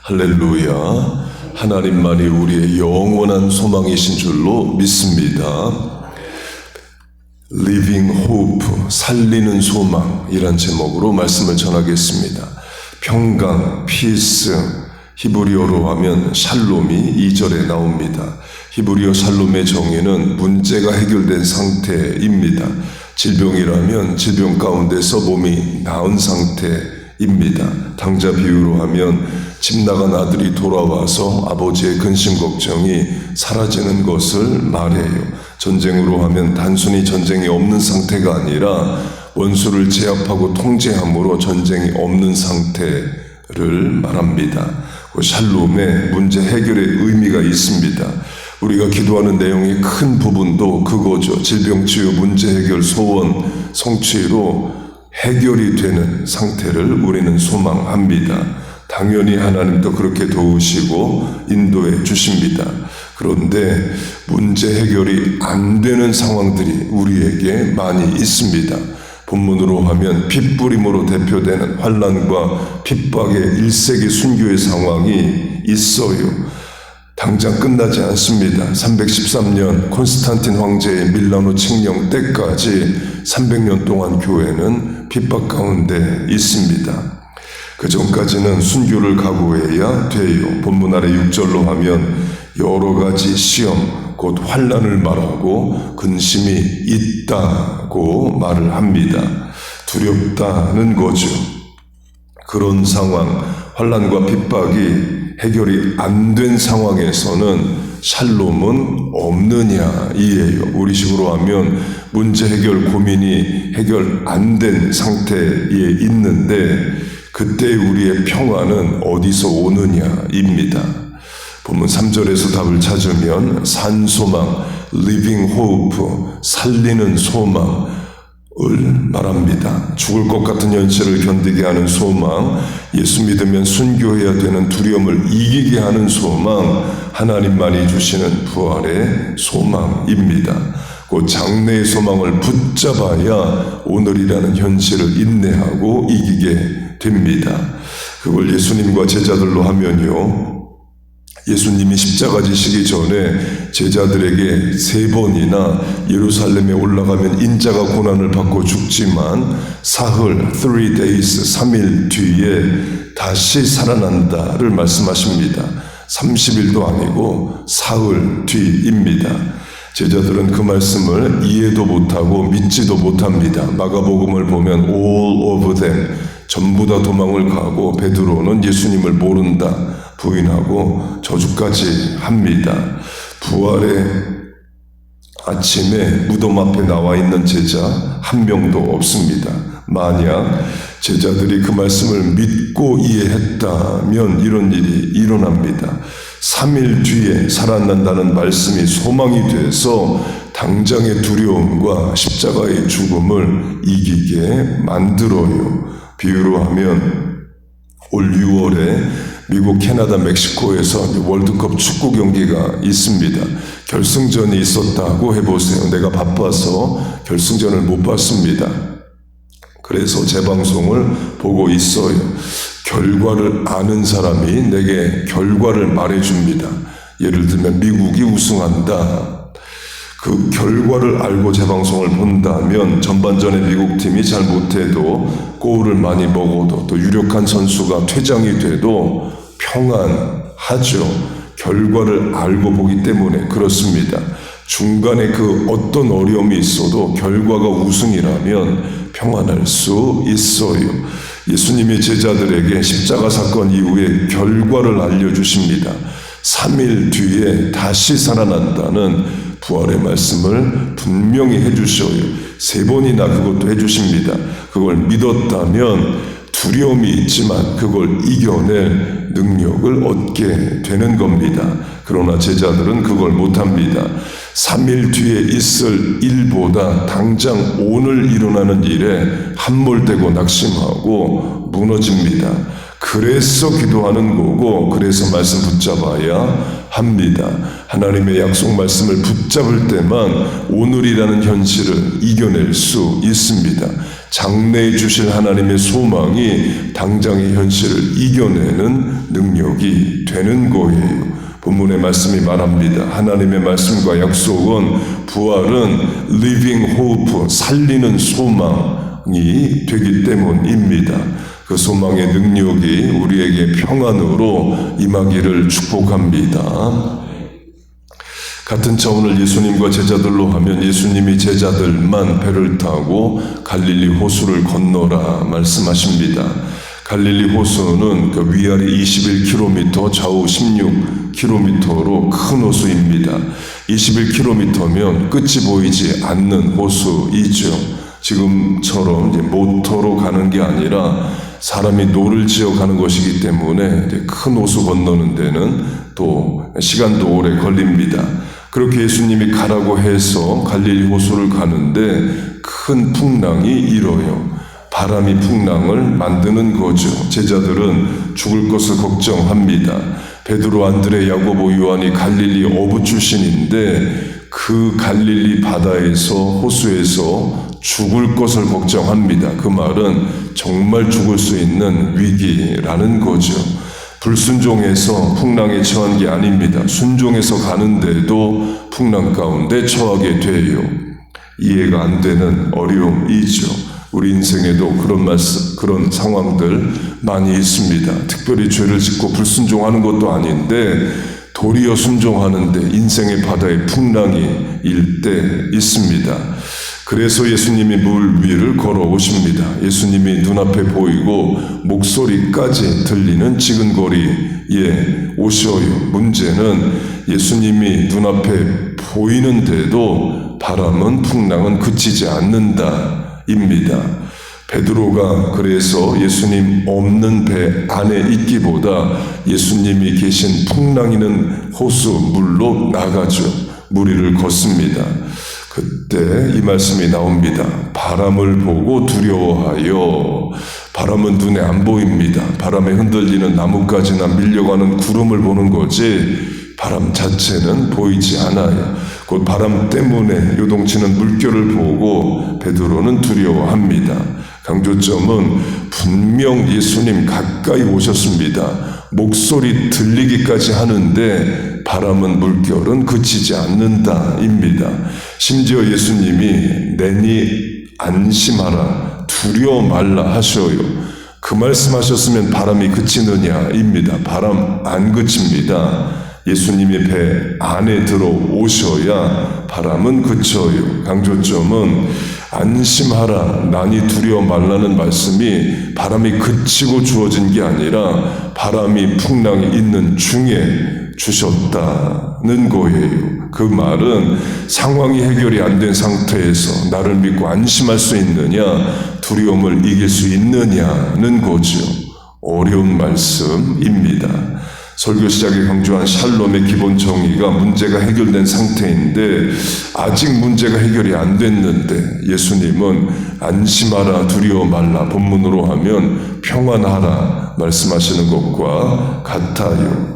할렐루야. 하나님만이 우리의 영원한 소망이신 줄로 믿습니다. Living Hope, 살리는 소망이란 제목으로 말씀을 전하겠습니다. 평강, 피스, 히브리어로 하면 샬롬이 2절에 나옵니다. 히브리어 샬롬의 정의는 문제가 해결된 상태입니다. 질병이라면 질병 가운데서 몸이 나은 상태입니다. 당자 비유로 하면 집 나간 아들이 돌아와서 아버지의 근심 걱정이 사라지는 것을 말해요. 전쟁으로 하면 단순히 전쟁이 없는 상태가 아니라 원수를 제압하고 통제함으로 전쟁이 없는 상태를 말합니다. 샬롬의 문제 해결의 의미가 있습니다. 우리가 기도하는 내용의 큰 부분도 그거죠. 질병 치유, 문제 해결, 소원, 성취로 해결이 되는 상태를 우리는 소망합니다. 당연히 하나님도 그렇게 도우시고 인도해 주십니다. 그런데 문제 해결이 안 되는 상황들이 우리에게 많이 있습니다. 본문으로 하면 핏부림으로 대표되는 환난과 핍박의 1세기 순교의 상황이 있어요. 당장 끝나지 않습니다. 313년 콘스탄틴 황제의 밀라노 칙령 때까지 300년 동안 교회는 핍박 가운데 있습니다. 그 전까지는 순교를 각오해야 돼요. 본문 아래 6절로 하면 여러 가지 시험, 곧 환난을 말하고 근심이 있다고 말을 합니다. 두렵다는 거죠. 그런 상황, 환난과 핍박이 해결이 안 된 상황에서는 샬롬은 없느냐 이에요. 우리식으로 하면 문제 해결 고민이 해결 안 된 상태에 있는데 그때 우리의 평화는 어디서 오느냐입니다. 본문 3절에서 답을 찾으면 산소망, living hope, 살리는 소망을 말합니다. 죽을 것 같은 현실을 견디게 하는 소망, 예수 믿으면 순교해야 되는 두려움을 이기게 하는 소망, 하나님만이 주시는 부활의 소망입니다. 그 장래의 소망을 붙잡아야 오늘이라는 현실을 인내하고 이기게 됩니다. 그걸 예수님과 제자들로 하면요. 예수님이 십자가 지시기 전에 제자들에게 3번이나 예루살렘에 올라가면 인자가 고난을 받고 죽지만 사흘, 3 days, 3일 뒤에 다시 살아난다를 말씀하십니다. 30일도 아니고 사흘 뒤입니다. 제자들은 그 말씀을 이해도 못하고 믿지도 못합니다. 마가복음을 보면 all of them, 전부 다 도망을 가고 베드로는 예수님을 모른다 부인하고 저주까지 합니다. 부활의 아침에 무덤 앞에 나와 있는 제자 한 명도 없습니다. 만약 제자들이 그 말씀을 믿고 이해했다면 이런 일이 일어납니다. 3일 뒤에 살아난다는 말씀이 소망이 돼서 당장의 두려움과 십자가의 죽음을 이기게 만들어요. 비유로 하면 올 6월에 미국, 캐나다, 멕시코에서 월드컵 축구 경기가 있습니다. 결승전이 있었다고 해보세요. 내가 바빠서 결승전을 못 봤습니다. 그래서 재방송을 보고 있어요. 결과를 아는 사람이 내게 결과를 말해줍니다. 예를 들면 미국이 우승한다. 그 결과를 알고 재방송을 본다면 전반전에 미국 팀이 잘 못해도 골을 많이 먹어도 또 유력한 선수가 퇴장이 돼도 평안하죠. 결과를 알고 보기 때문에 그렇습니다. 중간에 그 어떤 어려움이 있어도 결과가 우승이라면 평안할 수 있어요. 예수님이 제자들에게 십자가 사건 이후에 결과를 알려주십니다. 3일 뒤에 다시 살아난다는 부활의 말씀을 분명히 해주셔요. 3번이나 그것도 해주십니다. 그걸 믿었다면 두려움이 있지만 그걸 이겨낼 능력을 얻게 되는 겁니다. 그러나 제자들은 그걸 못합니다. 3일 뒤에 있을 일보다 당장 오늘 일어나는 일에 함몰되고 낙심하고 무너집니다. 그래서 기도하는 거고, 그래서 말씀 붙잡아야 합니다. 하나님의 약속 말씀을 붙잡을 때만 오늘이라는 현실을 이겨낼 수 있습니다. 장래에 주실 하나님의 소망이 당장의 현실을 이겨내는 능력이 되는 거예요. 본문의 말씀이 말합니다. 하나님의 말씀과 약속은, 부활은 living hope, 살리는 소망이 되기 때문입니다. 그 소망의 능력이 우리에게 평안으로 임하기를 축복합니다. 같은 차원을 예수님과 제자들로 하면 예수님이 제자들만 배를 타고 갈릴리 호수를 건너라 말씀하십니다. 갈릴리 호수는 그 위아래 21km, 좌우 16km로 큰 호수입니다. 21km면 끝이 보이지 않는 호수이죠. 지금처럼 이제 모터로 가는 게 아니라 사람이 노를 지어 가는 것이기 때문에 이제 큰 호수 건너는 데는 또 시간도 오래 걸립니다. 그렇게 예수님이 가라고 해서 갈릴리 호수를 가는데 큰 풍랑이 일어요. 바람이 풍랑을 만드는 거죠. 제자들은 죽을 것을 걱정합니다. 베드로, 안드레, 야고보, 요한이 갈릴리 어부 출신인데 그 갈릴리 바다에서, 호수에서 죽을 것을 걱정합니다. 그 말은 정말 죽을 수 있는 위기라는 거죠. 불순종해서 풍랑에 처한 게 아닙니다. 순종해서 가는데도 풍랑 가운데 처하게 돼요. 이해가 안 되는 어려움이죠. 우리 인생에도 그런 상황들 많이 있습니다. 특별히 죄를 짓고 불순종하는 것도 아닌데 도리어 순종하는데 인생의 바다에 풍랑이 일 때 있습니다. 그래서 예수님이 물 위를 걸어오십니다. 예수님이 눈앞에 보이고 목소리까지 들리는 지근거리에 오셔요. 문제는 예수님이 눈앞에 보이는데도 바람은 풍랑은 그치지 않는다 입니다. 베드로가 그래서 예수님 없는 배 안에 있기보다 예수님이 계신 풍랑이는 호수 물로 나가죠. 무리를 걷습니다. 그때 이 말씀이 나옵니다. 바람을 보고 두려워하여. 바람은 눈에 안 보입니다. 바람에 흔들리는 나뭇가지나 밀려가는 구름을 보는 거지 바람 자체는 보이지 않아요. 곧 바람 때문에 요동치는 물결을 보고 베드로는 두려워합니다. 강조점은 분명 예수님 가까이 오셨습니다. 목소리 들리기까지 하는데 바람은 물결은 그치지 않는다입니다. 심지어 예수님이 내니 안심하라, 두려워 말라 하셔요. 그 말씀하셨으면 바람이 그치느냐입니다. 바람 안 그칩니다. 예수님이 배 안에 들어오셔야 바람은 그쳐요. 강조점은 안심하라, 난이 두려워 말라는 말씀이 바람이 그치고 주어진 게 아니라 바람이 풍랑이 있는 중에 주셨다는 거예요. 그 말은 상황이 해결이 안 된 상태에서 나를 믿고 안심할 수 있느냐, 두려움을 이길 수 있느냐는 거죠. 어려운 말씀입니다. 설교 시작에 강조한 샬롬의 기본 정의가 문제가 해결된 상태인데 아직 문제가 해결이 안 됐는데 예수님은 안심하라, 두려워 말라, 본문으로 하면 평안하라 말씀하시는 것과 같아요.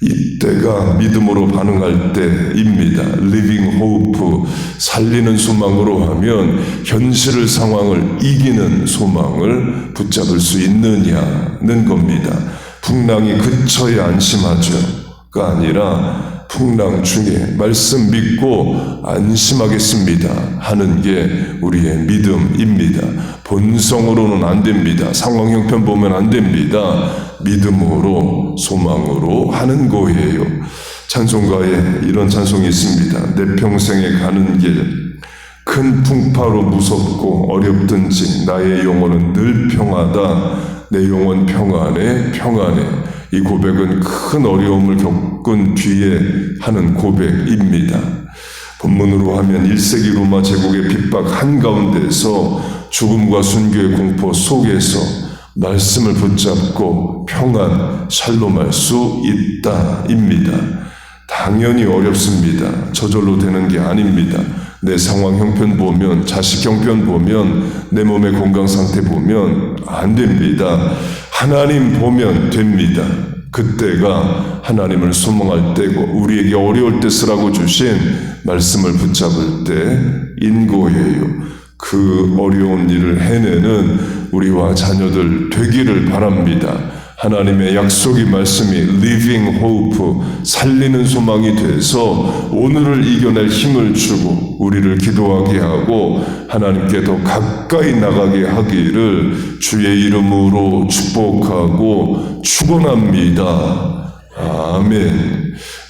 이때가 믿음으로 반응할 때입니다. living hope, 살리는 소망으로 하면 현실을, 상황을 이기는 소망을 붙잡을 수 있느냐는 겁니다. 풍랑이 그쳐야 안심하죠가 아니라 풍랑 중에 말씀 믿고 안심하겠습니다 하는 게 우리의 믿음입니다. 본성으로는 안 됩니다. 상황 형편 보면 안 됩니다. 믿음으로, 소망으로 하는 거예요. 찬송가에 이런 찬송이 있습니다. 내 평생에 가는 길, 큰 풍파로 무섭고 어렵든지 나의 영혼은 늘 평하다. 내 영혼 평안해, 평안해. 이 고백은 큰 어려움을 겪은 뒤에 하는 고백입니다. 본문으로 하면 1세기 로마 제국의 핍박 한가운데서 죽음과 순교의 공포 속에서 말씀을 붙잡고 평안, 샬롬할 수 있다입니다. 당연히 어렵습니다. 저절로 되는 게 아닙니다. 내 상황 형편 보면, 자식 형편 보면, 내 몸의 건강 상태 보면 안 됩니다. 하나님 보면 됩니다. 그때가 하나님을 소망할 때고 우리에게 어려울 때 쓰라고 주신 말씀을 붙잡을 때인 거예요. 그 어려운 일을 해내는 우리와 자녀들 되기를 바랍니다. 하나님의 약속이 말씀이 living hope, 살리는 소망이 돼서 오늘을 이겨낼 힘을 주고 우리를 기도하게 하고 하나님께 더 가까이 나가게 하기를 주의 이름으로 축복하고 축원합니다. 아멘.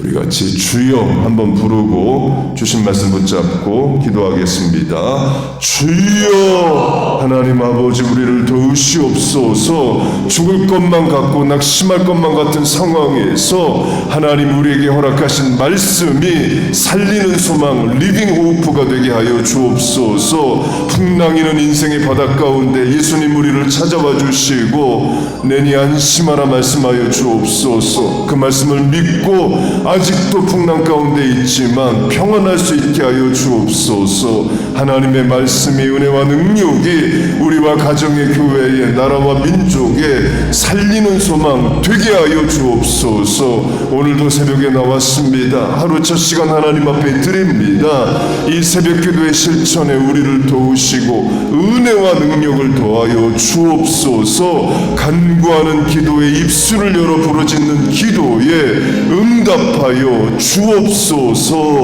우리 같이 주여 한번 부르고 주신 말씀 붙잡고 기도하겠습니다. 주여, 하나님 아버지, 우리를 도우시옵소서. 죽을 것만 같고 낙심할 것만 같은 상황에서 하나님 우리에게 허락하신 말씀이 살리는 소망, 리빙 호프가 되게 하여 주옵소서. 풍랑이는 인생의 바다 가운데 예수님 우리를 찾아와 주시고 내니 안심하라 말씀하여 주옵소서. 그 말씀을 믿고 아직도 풍랑 가운데 있지만 평안할 수 있게 하여 주옵소서. 하나님의 말씀이 은혜와 능력이 우리와 가정의 교회의 나라와 민족에 살리는 소망 되게 하여 주옵소서. 오늘도 새벽에 나왔습니다. 하루 첫 시간 하나님 앞에 드립니다. 이 새벽 기도의 실천에 우리를 도우시고 은혜와 능력을 더하여 주옵소서. 간구하는 기도에 입술을 열어 부르짖는 기도에 응답하여 주옵소서.